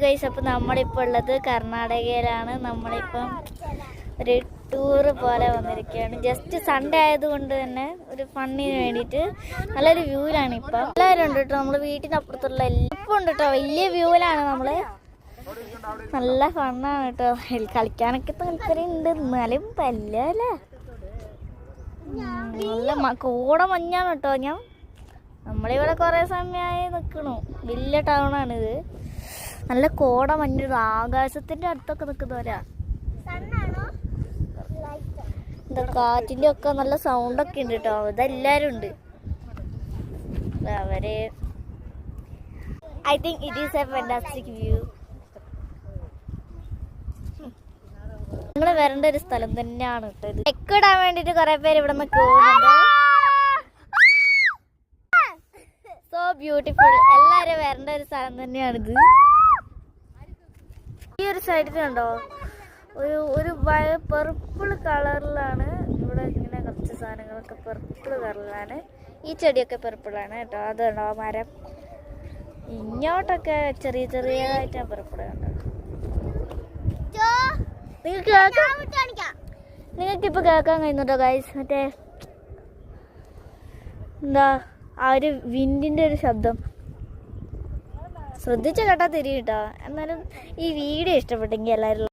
Guys, അപ്പോൾ നമ്മളിപ്പോൾ ഉള്ളത് കർണാടകയിലാണ്. നമ്മളിപ്പം ഒരു ടൂറ് പോലെ വന്നിരിക്കുകയാണ്. ജസ്റ്റ് സൺഡേ ആയതുകൊണ്ട് തന്നെ ഒരു ഫണ്ണിന് വേണ്ടിയിട്ട് നല്ലൊരു വ്യൂവിലാണ് ഇപ്പം. എല്ലാവരും ഉണ്ട് കേട്ടോ, നമ്മൾ വീട്ടിൻ്റെ അപ്പുറത്തുള്ള എല്ലാം ഉണ്ട് കേട്ടോ. വലിയ വ്യൂവിലാണ് നമ്മൾ. നല്ല ഫണ്ണാണ് കേട്ടോ. കളിക്കാനൊക്കെ താല്പര്യം ഉണ്ട്, എന്നാലും പല്ലല്ലേ. നല്ല കോട മഞ്ഞാണ് കേട്ടോ. നമ്മളിവിടെ കുറേ സമയമായി നിൽക്കണു. വലിയ ടൗണാണിത്. നല്ല കോട മഞ്ഞ് ആകാശത്തിൻ്റെ അടുത്തൊക്കെ നിൽക്കുന്നവരാ. എന്താ കാറ്റിൻ്റെ ഒക്കെ നല്ല സൗണ്ടൊക്കെ ഉണ്ട് കേട്ടോ. ഇതെല്ലാവരും ഉണ്ട്. അവര് I think it is A fantastic view. നിങ്ങൾ വരേണ്ട ഒരു സ്ഥലം തന്നെയാണ് കേട്ടോ ഇത്. ചെക്കിടാൻ വേണ്ടിയിട്ട് കുറെ പേര് ഇവിടെ നിന്ന് പോകുന്നുണ്ട്. So beautiful. എല്ലാവരും വരേണ്ട ഒരു സ്ഥലം തന്നെയാണിത്. ഈ ഒരു സൈഡിലുണ്ടോ ഒരു പർപ്പിൾ കളറിലാണ്. ഇവിടെ ഇങ്ങനെ കുറച്ച് സാധനങ്ങളൊക്കെ പർപ്പിൾ കളറിലാണ്. ഈ ചെടിയൊക്കെ പർപ്പിളാണ് കേട്ടോ. അതുണ്ടോ മരം. ഇങ്ങോട്ടൊക്കെ ചെറിയതായിട്ടാണ് പർപ്പിൾ കണ്ടത്. നിങ്ങൾക്കിപ്പോൾ കേൾക്കാൻ കഴിയുന്നുണ്ടോ ഗൈസ്? മറ്റേ എന്താ ആ ഒരു വിൻഡിൻ്റെ ഒരു ശബ്ദം. ശ്രദ്ധിച്ച് കേട്ടാൽ തിരിയും കേട്ടോ. എന്നാലും ഈ വീഡിയോ ഇഷ്ടപ്പെട്ടെങ്കിൽ എല്ലാവരും